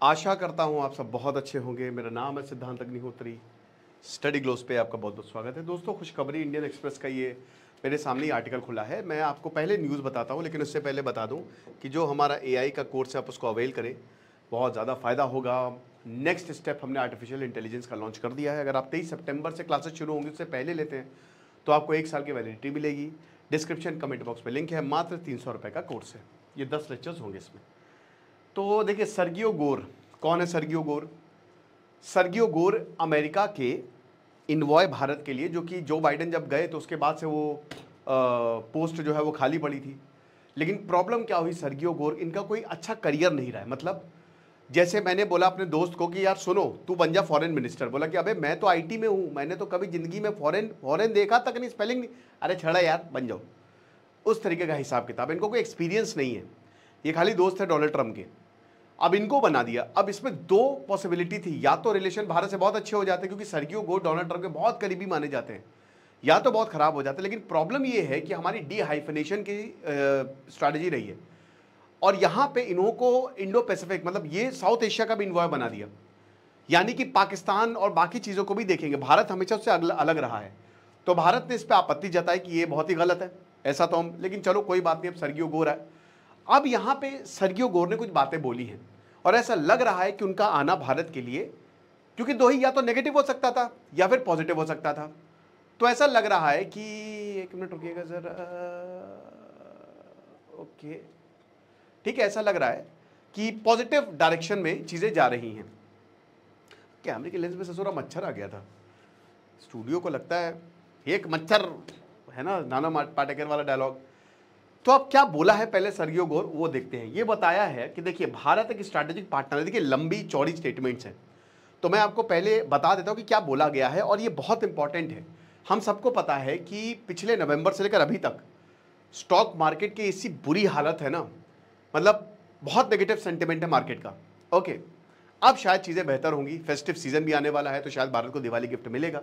आशा करता हूँ आप सब बहुत अच्छे होंगे। मेरा नाम है सिद्धांत अग्निहोत्री। स्टडी ग्लोस पे आपका बहुत बहुत स्वागत है। दोस्तों, खुशखबरी, इंडियन एक्सप्रेस का ये मेरे सामने ही आर्टिकल खुला है। मैं आपको पहले न्यूज़ बताता हूँ, लेकिन उससे पहले बता दूँ कि जो हमारा एआई का कोर्स है आप उसको अवेल करें, बहुत ज़्यादा फ़ायदा होगा। नेक्स्ट स्टेप हमने आर्टिफिशियल इंटेलिजेंस का लॉन्च कर दिया है। अगर आप 23 सितंबर से क्लासेस शुरू होंगी, उससे पहले लेते हैं तो आपको 1 साल की वैलिडिटी मिलेगी। डिस्क्रिप्शन कमेंट बॉक्स में लिंक है। मात्र 300 रुपये का कोर्स है। ये 10 लेक्चर्स होंगे इसमें। तो देखिए, सर्गियो गोर कौन है? सर्गियो गोर, सर्गियो गोर अमेरिका के इन्वॉय भारत के लिए, जो कि जो बाइडेन जब गए तो उसके बाद से वो पोस्ट जो है वो खाली पड़ी थी। लेकिन प्रॉब्लम क्या हुई, सर्गियो गोर, इनका कोई अच्छा करियर नहीं रहा है। मतलब जैसे मैंने बोला अपने दोस्त को कि यार सुनो, तू बन जा फॉरेन मिनिस्टर। बोला कि अबे मैं तो आईटी में हूँ, मैंने तो कभी जिंदगी में फॉरेन देखा तक नहीं, स्पेलिंग नहीं। अरे छड़ा यार, बन जाओ। उस तरीके का हिसाब किताब। इनको कोई एक्सपीरियंस नहीं है। ये खाली दोस्त है डोनाल्ड ट्रंप के। अब इनको बना दिया। अब इसमें दो पॉसिबिलिटी थी, या तो रिलेशन भारत से बहुत अच्छे हो जाते क्योंकि सर्गियो गोर डोनाल्ड ट्रंप के बहुत करीबी माने जाते हैं, या तो बहुत खराब हो जाते। लेकिन प्रॉब्लम ये है कि हमारी डी हाइफनेशन की स्ट्रैटेजी रही है, और यहां पे इन्हों को इंडो पैसिफिक, मतलब ये साउथ एशिया का भी इन्वॉय बना दिया। यानी कि पाकिस्तान और बाकी चीज़ों को भी देखेंगे। भारत हमेशा उससे अलग रहा है, तो भारत ने इस पर आपत्ति जताई कि ये बहुत ही गलत है। ऐसा तो हम, लेकिन चलो कोई बात नहीं, अब सर्गियो गोर है। अब यहाँ पे सर्गियो गोर ने कुछ बातें बोली हैं, और ऐसा लग रहा है कि उनका आना भारत के लिए, क्योंकि दो ही, या तो नेगेटिव हो सकता था या फिर पॉजिटिव हो सकता था। तो ऐसा लग रहा है कि, एक मिनट रुकिएगा जरा, ओके ठीक है, ऐसा लग रहा है कि पॉजिटिव डायरेक्शन में चीजें जा रही हैं। कैमरे के लेंस में ससुरा मच्छर आ गया था स्टूडियो को, लगता है एक मच्छर है ना, नाना पाटेकर वाला डायलॉग। तो अब क्या बोला है पहले सर्गियो गोर, वो देखते हैं। ये बताया है कि देखिए, भारत एक स्ट्रैटेजिक पार्टनर है। देखिए, लंबी चौड़ी स्टेटमेंट्स हैं, तो मैं आपको पहले बता देता हूं कि क्या बोला गया है, और ये बहुत इंपॉर्टेंट है। हम सबको पता है कि पिछले नवंबर से लेकर अभी तक स्टॉक मार्केट की ऐसी बुरी हालत है ना, मतलब बहुत नेगेटिव सेंटिमेंट है मार्केट का। ओके, अब शायद चीज़ें बेहतर होंगी। फेस्टिव सीजन भी आने वाला है, तो शायद भारत को दिवाली गिफ्ट मिलेगा।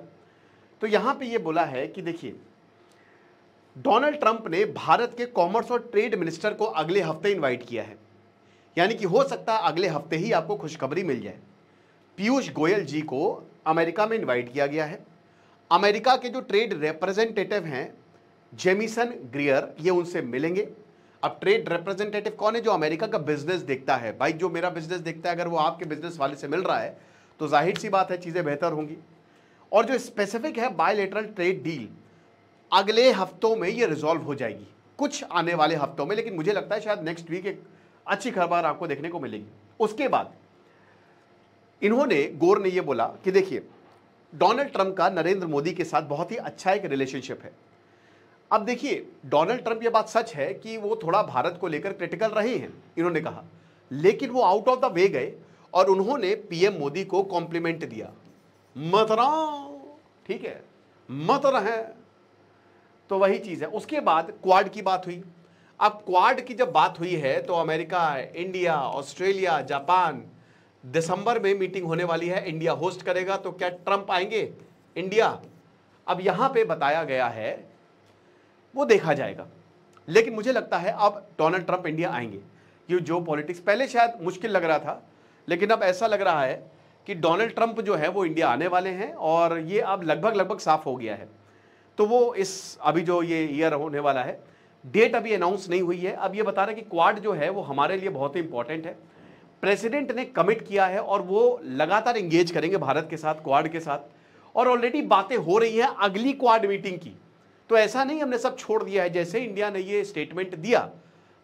तो यहां पे ये बोला है कि देखिए, डोनाल्ड ट्रंप ने भारत के कॉमर्स और ट्रेड मिनिस्टर को अगले हफ्ते इनवाइट किया है। यानी कि हो सकता है अगले हफ्ते ही आपको खुशखबरी मिल जाए। पीयूष गोयल जी को अमेरिका में इनवाइट किया गया है। अमेरिका के जो ट्रेड रिप्रेजेंटेटिव हैं, जेमिसन ग्रियर, ये उनसे मिलेंगे। अब ट्रेड रिप्रेजेंटेटिव कौन है? जो अमेरिका का बिजनेस देखता है। भाई, जो मेरा बिजनेस देखता है, अगर वो आपके बिजनेस वाले से मिल रहा है तो जाहिर सी बात है चीजें बेहतर होंगी। और जो स्पेसिफिक है बायलैटरल ट्रेड डील, अगले हफ्तों में ये रिजॉल्व हो जाएगी, कुछ आने वाले हफ्तों में। लेकिन मुझे लगता है शायद नेक्स्ट वीक एक अच्छी खबर आपको देखने को मिलेगी। उसके बाद गोर ने ये बोला कि देखिए, डोनाल्ड ट्रंप का नरेंद्र मोदी के साथ बहुत ही अच्छा एक रिलेशनशिप है। अब देखिए, डोनाल्ड ट्रंप, ये बात सच है कि वो थोड़ा भारत को लेकर क्रिटिकल रहे हैं, इन्होंने कहा, लेकिन वो आउट ऑफ द वे गए और उन्होंने पीएम मोदी को कॉम्प्लीमेंट दिया। मत रहो, ठीक है, मत रहे। तो वही चीज है। उसके बाद क्वाड की बात हुई। अब क्वाड की जब बात हुई है तो अमेरिका, इंडिया, ऑस्ट्रेलिया, जापान, दिसंबर में मीटिंग होने वाली है। इंडिया होस्ट करेगा। तो क्या ट्रंप आएंगे इंडिया? अब यहां पे बताया गया है, वो देखा जाएगा। लेकिन मुझे लगता है अब डोनाल्ड ट्रंप इंडिया आएंगे। ये जो पॉलिटिक्स पहले शायद मुश्किल लग रहा था, लेकिन अब ऐसा लग रहा है कि डोनाल्ड ट्रंप जो है वो इंडिया आने वाले हैं, और ये अब लगभग साफ हो गया है। तो वो इस अभी जो ये ईयर होने वाला है, डेट अभी अनाउंस नहीं हुई है। अब ये बता रहे हैं कि क्वाड जो है वो हमारे लिए बहुत ही इंपॉर्टेंट है। प्रेसिडेंट ने कमिट किया है और वो लगातार एंगेज करेंगे भारत के साथ, क्वाड के साथ, और ऑलरेडी बातें हो रही हैं अगली क्वाड मीटिंग की। तो ऐसा नहीं हमने सब छोड़ दिया है। जैसे इंडिया ने ये स्टेटमेंट दिया,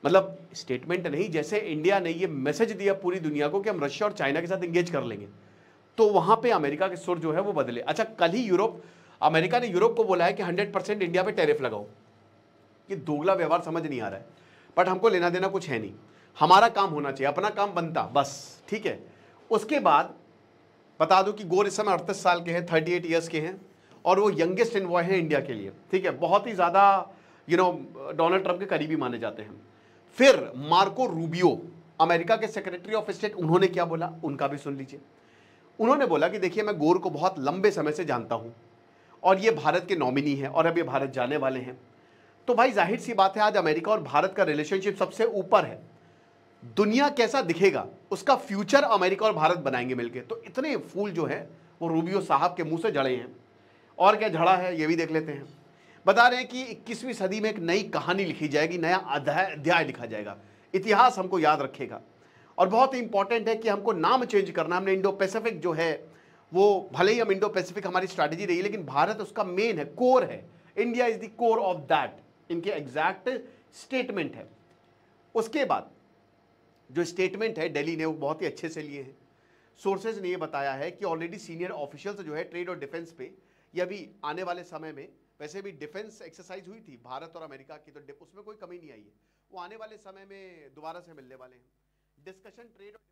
मतलब स्टेटमेंट नहीं, जैसे इंडिया ने ये मैसेज दिया पूरी दुनिया को कि हम रशिया और चाइना के साथ एंगेज कर लेंगे, तो वहां पे अमेरिका के सुर जो है वो बदले। अच्छा, कल ही अमेरिका ने यूरोप को बोला है कि 100% इंडिया पे टैरिफ लगाओ। ये दोगला व्यवहार समझ नहीं आ रहा है, बट हमको लेना देना कुछ है नहीं, हमारा काम होना चाहिए, अपना काम बनता बस, ठीक है। उसके बाद बता दूं कि गोर इस समय 38 साल के हैं, 38 ईयर्स के हैं, और वो यंगेस्ट एनवॉय है इंडिया के लिए, ठीक है। बहुत ही ज्यादा डोनाल्ड ट्रंप के करीबी माने जाते हैं। फिर मार्को रूबियो, अमेरिका के सेक्रेटरी ऑफ स्टेट, उन्होंने क्या बोला, उनका भी सुन लीजिए। उन्होंने बोला कि देखिए, मैं गोर को बहुत लंबे समय से जानता हूं, और ये भारत के नॉमिनी हैं, और अब ये भारत जाने वाले हैं। तो भाई जाहिर सी बात है, आज अमेरिका और भारत का रिलेशनशिप सबसे ऊपर है। दुनिया कैसा दिखेगा उसका फ्यूचर अमेरिका और भारत बनाएंगे मिलके। तो इतने फूल जो है वो रूबियो साहब के मुंह से झड़े हैं। और क्या झड़ा है ये भी देख लेते हैं। बता रहे हैं कि 21वीं सदी में एक नई कहानी लिखी जाएगी, नया अध्याय लिखा जाएगा, इतिहास हमको याद रखेगा। और बहुत ही इंपॉर्टेंट है कि हमको नाम चेंज करना। हमने इंडो पैसिफिक जो है वो, भले ही हम इंडो पैसिफिक हमारी स्ट्रैटेजी रही है, लेकिन भारत उसका मेन है, कोर है। India is the core of that, इनके एग्जैक्ट स्टेटमेंट है। उसके बाद जो स्टेटमेंट है दिल्ली ने वो बहुत ही अच्छे से लिए हैं। सोर्सेज ने ये बताया है कि ऑलरेडी सीनियर ऑफिशियल्स जो है ट्रेड और डिफेंस पे, ये अभी आने वाले समय में, वैसे भी डिफेंस एक्सरसाइज हुई थी भारत और अमेरिका की, तो उसमें कोई कमी नहीं आई है, वो आने वाले समय में दोबारा से मिलने वाले हैं। डिस्कशन ट्रेड और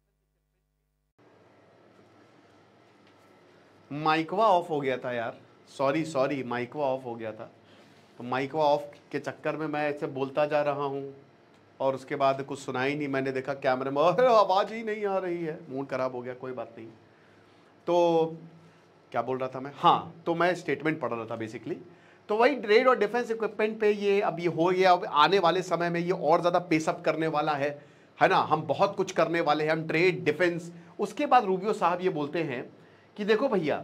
माइकवा ऑफ हो गया था यार, सॉरी माइकवा ऑफ हो गया था। तो माइकवा ऑफ के चक्कर में मैं ऐसे बोलता जा रहा हूँ और उसके बाद कुछ सुना ही नहीं। मैंने देखा कैमरे में आवाज़ ही नहीं आ रही है, मूड खराब हो गया, कोई बात नहीं। तो क्या बोल रहा था मैं, हाँ, तो मैं स्टेटमेंट पढ़ रहा था बेसिकली। तो वही ट्रेड और डिफेंस इक्विपमेंट पे ये अब ये हो गया। अब आने वाले समय में ये और ज़्यादा पेसअप करने वाला है ना। हम बहुत कुछ करने वाले हैं, हम ट्रेड डिफेंस। उसके बाद रूबियो साहब ये बोलते हैं कि देखो भैया,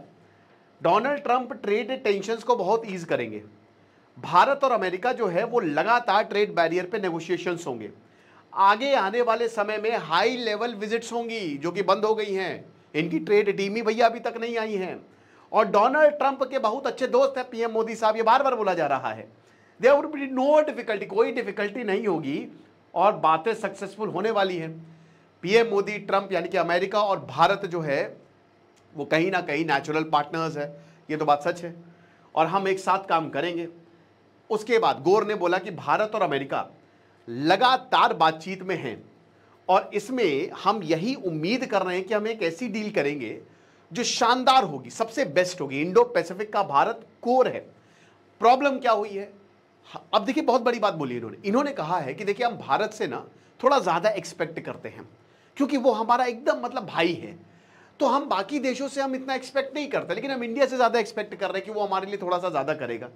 डोनाल्ड ट्रंप ट्रेड टेंशंस को बहुत ईज करेंगे। भारत और अमेरिका जो है वो लगातार ट्रेड बैरियर पे नेगोशिएशंस होंगे। आगे आने वाले समय में हाई लेवल विजिट्स होंगी जो कि बंद हो गई हैं। इनकी ट्रेड टीम ही भैया अभी तक नहीं आई हैं। और डोनाल्ड ट्रंप के बहुत अच्छे दोस्त हैं पीएम मोदी साहब, ये बार बार बोला जा रहा है। There would be no difficulty, कोई डिफिकल्टी नहीं होगी और बातें सक्सेसफुल होने वाली हैं। पीएम मोदी, ट्रंप यानी कि अमेरिका और भारत जो है वो कहीं ना कहीं नेचुरल पार्टनर्स है, ये तो बात सच है, और हम एक साथ काम करेंगे। उसके बाद गोर ने बोला कि भारत और अमेरिका लगातार बातचीत में हैं और इसमें हम यही उम्मीद कर रहे हैं कि हम एक ऐसी डील करेंगे जो शानदार होगी, सबसे बेस्ट होगी। इंडो पैसिफिक का भारत कोर है। प्रॉब्लम क्या हुई है, अब देखिए बहुत बड़ी बात बोली इन्होंने कहा है कि देखिए हम भारत से ना थोड़ा ज्यादा एक्सपेक्ट करते हैं क्योंकि वो हमारा एकदम मतलब भाई है। तो हम बाकी देशों से हम इतना एक्सपेक्ट नहीं करते, लेकिन हम इंडिया से ज्यादा एक्सपेक्ट कर रहे हैं कि वो हमारे लिए थोड़ा सा ज्यादा करेगा।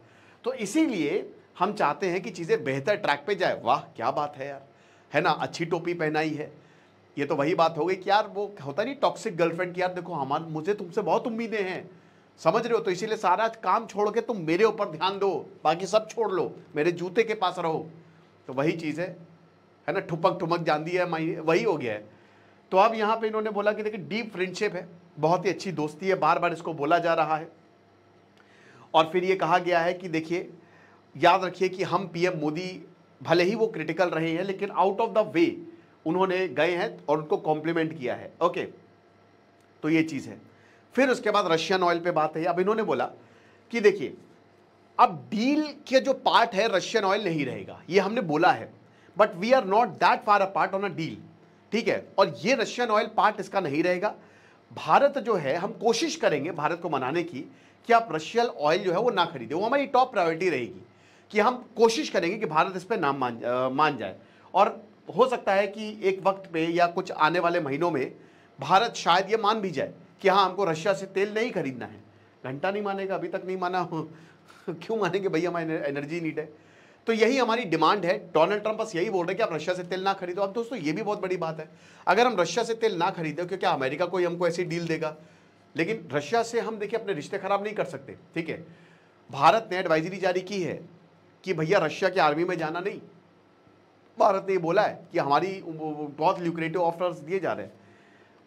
तो इसीलिए हम चाहते हैं कि चीजें बेहतर ट्रैक पे जाए। वाह क्या बात है यार, है ना, अच्छी टोपी पहनाई है। ये तो वही बात हो गई कि यार वो होता नहीं टॉक्सिक गर्लफ्रेंड की, यार देखो हमारे, मुझे तुमसे बहुत उम्मीदें हैं, समझ रहे हो, तो इसीलिए सारा काम छोड़ के तुम मेरे ऊपर ध्यान दो, बाकी सब छोड़ लो, मेरे जूते के पास रहो। तो वही चीज़ है ना, ठुपक ठुमक जान दी है, वही हो गया है। तो अब यहाँ पे इन्होंने बोला कि देखिए डीप फ्रेंडशिप है, बहुत ही अच्छी दोस्ती है, बार बार इसको बोला जा रहा है। और फिर ये कहा गया है कि देखिए याद रखिए कि हम पीएम मोदी भले ही वो क्रिटिकल रहे हैं, लेकिन आउट ऑफ द वे उन्होंने गए हैं और उनको कॉम्प्लीमेंट किया है। ओके, तो ये चीज़ है। फिर उसके बाद रशियन ऑयल पे बात है। अब इन्होंने बोला कि देखिए अब डील के जो पार्ट है रशियन ऑयल नहीं रहेगा, ये हमने बोला है, but we are not that far apart on a deal, ठीक है। और ये रशियन ऑयल पार्ट इसका नहीं रहेगा। भारत जो है, हम कोशिश करेंगे भारत को मनाने की कि आप रशियन ऑयल जो है वो ना खरीदे, वो हमारी टॉप प्रायोरिटी रहेगी कि हम कोशिश करेंगे कि भारत इस पर नाम मान जाए। और हो सकता है कि एक वक्त पे या कुछ आने वाले महीनों में भारत शायद ये मान भी जाए कि हाँ हमको रशिया से तेल नहीं खरीदना है। घंटा नहीं मानेगा, अभी तक नहीं माना क्यों मानेंगे भैया, हमारी एनर्जी नीड है। तो यही हमारी डिमांड है। डोनाल्ड ट्रंप बस यही बोल रहे हैं कि आप रशिया से तेल ना खरीदो। अब दोस्तों ये भी बहुत बड़ी बात है, अगर हम रशिया से तेल ना खरीदे क्योंकि अमेरिका कोई हमको ऐसी डील देगा, लेकिन रशिया से हम देखिए अपने रिश्ते खराब नहीं कर सकते, ठीक है। भारत ने एडवाइजरी जारी की है कि भैया रशिया की आर्मी में जाना नहीं। भारत ने बोला है कि हमारी बहुत ल्यूक्रेटिव ऑफर्स दिए जा रहे हैं।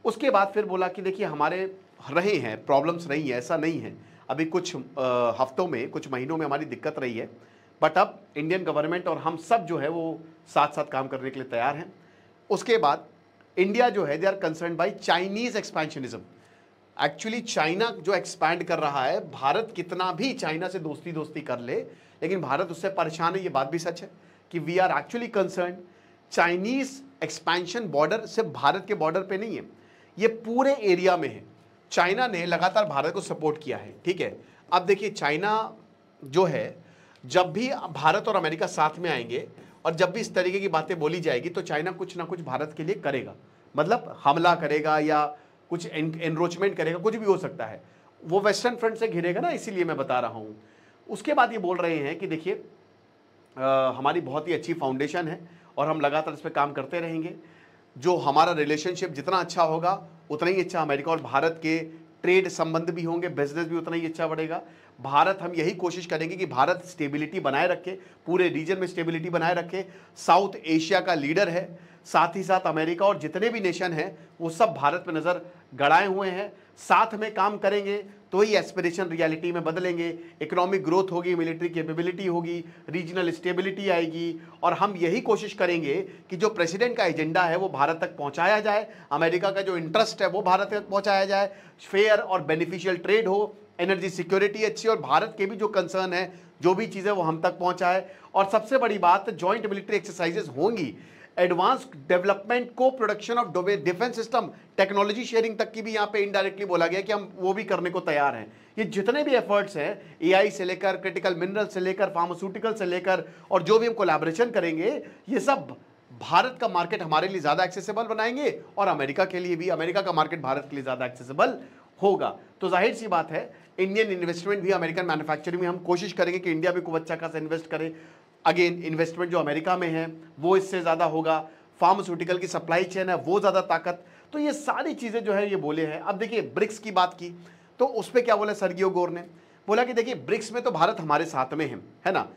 उसके बाद फिर बोला कि देखिए हमारे रहे हैं प्रॉब्लम्स रही है, ऐसा नहीं है, अभी कुछ हफ्तों में, कुछ महीनों में हमारी दिक्कत रही है, बट अब इंडियन गवर्नमेंट और हम सब जो है वो साथ साथ काम करने के लिए तैयार हैं। उसके बाद इंडिया जो है, they are concern by Chinese expansionism. Actually China जो एक्सपैंड कर रहा है, भारत कितना भी चाइना से दोस्ती कर ले, लेकिन भारत उससे परेशान है, ये बात भी सच है कि we are actually concern. Chinese expansion border सिर्फ भारत के बॉर्डर पे नहीं है, ये पूरे एरिया में है। चाइना ने लगातार भारत को सपोर्ट किया है, ठीक है। अब देखिए चाइना जो है, जब भी भारत और अमेरिका साथ में आएंगे और जब भी इस तरीके की बातें बोली जाएगी तो चाइना कुछ ना कुछ भारत के लिए करेगा, मतलब हमला करेगा या कुछ एनरोचमेंट करेगा, कुछ भी हो सकता है। वो वेस्टर्न फ्रंट से घिरेगा ना, इसीलिए मैं बता रहा हूँ। उसके बाद ये बोल रहे हैं कि देखिए हमारी बहुत ही अच्छी फाउंडेशन है और हम लगातार इस पर काम करते रहेंगे। जो हमारा रिलेशनशिप जितना अच्छा होगा उतना ही अच्छा अमेरिका और भारत के ट्रेड संबंध भी होंगे, बिजनेस भी उतना ही अच्छा बढ़ेगा। भारत, हम यही कोशिश करेंगे कि भारत स्टेबिलिटी बनाए रखे, पूरे रीजन में स्टेबिलिटी बनाए रखे। साउथ एशिया का लीडर है, साथ ही साथ अमेरिका और जितने भी नेशन हैं वो सब भारत पे नज़र गड़ाए हुए हैं। साथ में काम करेंगे तो ही एस्पिरेशन रियलिटी में बदलेंगे, इकोनॉमिक ग्रोथ होगी, मिलिट्री कैपेबिलिटी होगी, रीजनल स्टेबिलिटी आएगी। और हम यही कोशिश करेंगे कि जो प्रेसिडेंट का एजेंडा है वो भारत तक पहुंचाया जाए, अमेरिका का जो इंटरेस्ट है वो भारत तक पहुंचाया जाए, फेयर और बेनिफिशियल ट्रेड हो, एनर्जी सिक्योरिटी अच्छी, और भारत के भी जो कंसर्न है, जो भी चीज़ें वो हम तक पहुंचाए। और सबसे बड़ी बात, जॉइंट मिलिट्री एक्सरसाइजेस होंगी, एडवांस डेवलपमेंट, को production of defence system, technology sharing तक की भी यहाँ पे इनडायरेक्टली बोला गया कि हम वो भी करने को तैयार हैं। ये जितने भी एफर्ट्स हैं, एआई से लेकर, क्रिटिकल मिनरल से लेकर, फार्मास्यूटिकल से लेकर, और जो भी हम कोलैबोरेशन करेंगे, ये सब भारत का मार्केट हमारे लिए ज़्यादा एक्सेसिबल बनाएंगे और अमेरिका के लिए भी, अमेरिका का मार्केट भारत के लिए ज़्यादा एक्सेसिबल होगा। तो जाहिर सी बात है, इंडियन इन्वेस्टमेंट भी, अमेरिकन मैन्युफैक्चरिंग में हम कोशिश करेंगे कि इंडिया भी खूब अच्छा खासा इन्वेस्ट करे। अगेन, इन्वेस्टमेंट जो अमेरिका में है वो इससे ज़्यादा होगा, फार्मास्यूटिकल की सप्लाई चेन है वो ज़्यादा ताकत। तो ये सारी चीज़ें जो है ये बोले हैं। अब देखिए, ब्रिक्स की बात की तो उस पर क्या बोला सर्गियो गोर ने, बोला कि देखिए ब्रिक्स में तो भारत हमारे साथ में है ना।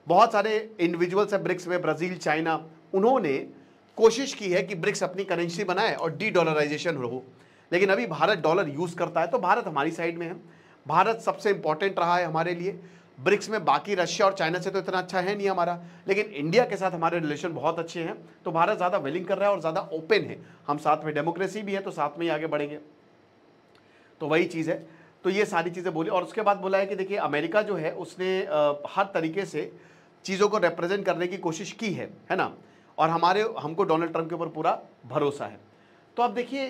बहुत सारे इंडिविजुअल्स हैं ब्रिक्स में, ब्राज़ील, चाइना, उन्होंने कोशिश की है कि ब्रिक्स अपनी करेंसी बनाए और डी डॉलराइजेशन हो। लेकिन अभी भारत डॉलर यूज़ करता है तो भारत हमारी साइड में है, भारत सबसे इंपॉर्टेंट रहा है हमारे लिए। ब्रिक्स में बाकी रशिया और चाइना से तो इतना अच्छा है नहीं हमारा, लेकिन इंडिया के साथ हमारे रिलेशन बहुत अच्छे हैं, तो भारत ज़्यादा विलिंग कर रहा है और ज़्यादा ओपन है। हम साथ में, डेमोक्रेसी भी है तो साथ में ही आगे बढ़ेंगे। तो वही चीज़ है। तो ये सारी चीज़ें बोली, और उसके बाद बोला है कि देखिए अमेरिका जो है उसने हर तरीके से चीज़ों को रिप्रेजेंट करने की कोशिश की है ना, और हमको डोनाल्ड ट्रंप के ऊपर पूरा भरोसा है। तो अब देखिए,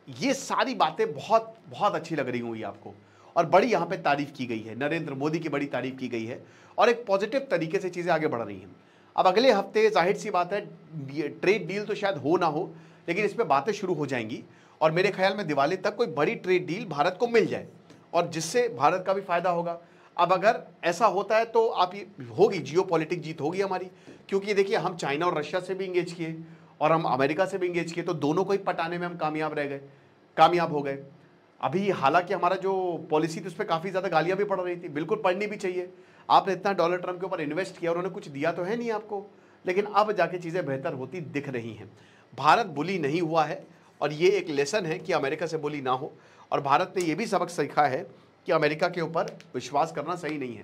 ये सारी बातें बहुत बहुत अच्छी लग रही होंगी आपको, और बड़ी यहाँ पे तारीफ की गई है, नरेंद्र मोदी की बड़ी तारीफ की गई है, और एक पॉजिटिव तरीके से चीज़ें आगे बढ़ रही हैं। अब अगले हफ्ते जाहिर सी बात है, ट्रेड डील तो शायद हो ना हो, लेकिन इस पर बातें शुरू हो जाएंगी, और मेरे ख्याल में दिवाली तक कोई बड़ी ट्रेड डील भारत को मिल जाए, और जिससे भारत का भी फायदा होगा। अब अगर ऐसा होता है तो आप होगी जियोपॉलिटिक जीत होगी हमारी, क्योंकि देखिए हम चाइना और रशिया से भी इंगेज किए और हम अमेरिका से भी इंगेज किए, तो दोनों को ही पटाने में हम कामयाब हो गए। अभी हालांकि हमारा जो पॉलिसी थी उस पर काफ़ी ज़्यादा गालियाँ भी पड़ रही थी, बिल्कुल पढ़नी भी चाहिए। आपने इतना डोनाल्ड ट्रंप के ऊपर इन्वेस्ट किया, उन्होंने कुछ दिया तो है नहीं आपको, लेकिन अब जाके चीज़ें बेहतर होती दिख रही हैं। भारत बुली नहीं हुआ है, और ये एक लेसन है कि अमेरिका से बुली ना हो, और भारत ने ये भी सबक सीखा है कि अमेरिका के ऊपर विश्वास करना सही नहीं है।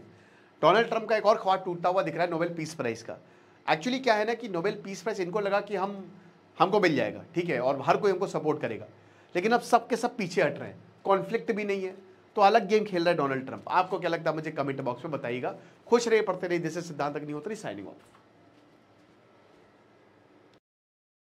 डोनाल्ड ट्रंप का एक और ख्वाब टूटता हुआ दिख रहा है नोबेल पीस प्राइज़ का। एक्चुअली क्या है ना कि नोबेल पीस प्राइज़, इनको लगा कि हमको मिल जाएगा, ठीक है, और हर कोई हमको सपोर्ट करेगा, लेकिन अब सब के सब पीछे हट रहे हैं, कॉन्फ्लिक्ट भी नहीं है, तो अलग गेम खेल रहा है डोनाल्ड ट्रंप। आपको क्या लगता है मुझे कमेंट बॉक्स में बताइएगा। खुश रहिए, पढ़ते रहिए। दिस इज सिद्धांत अग्निहोत्री, साइनिंग ऑफ।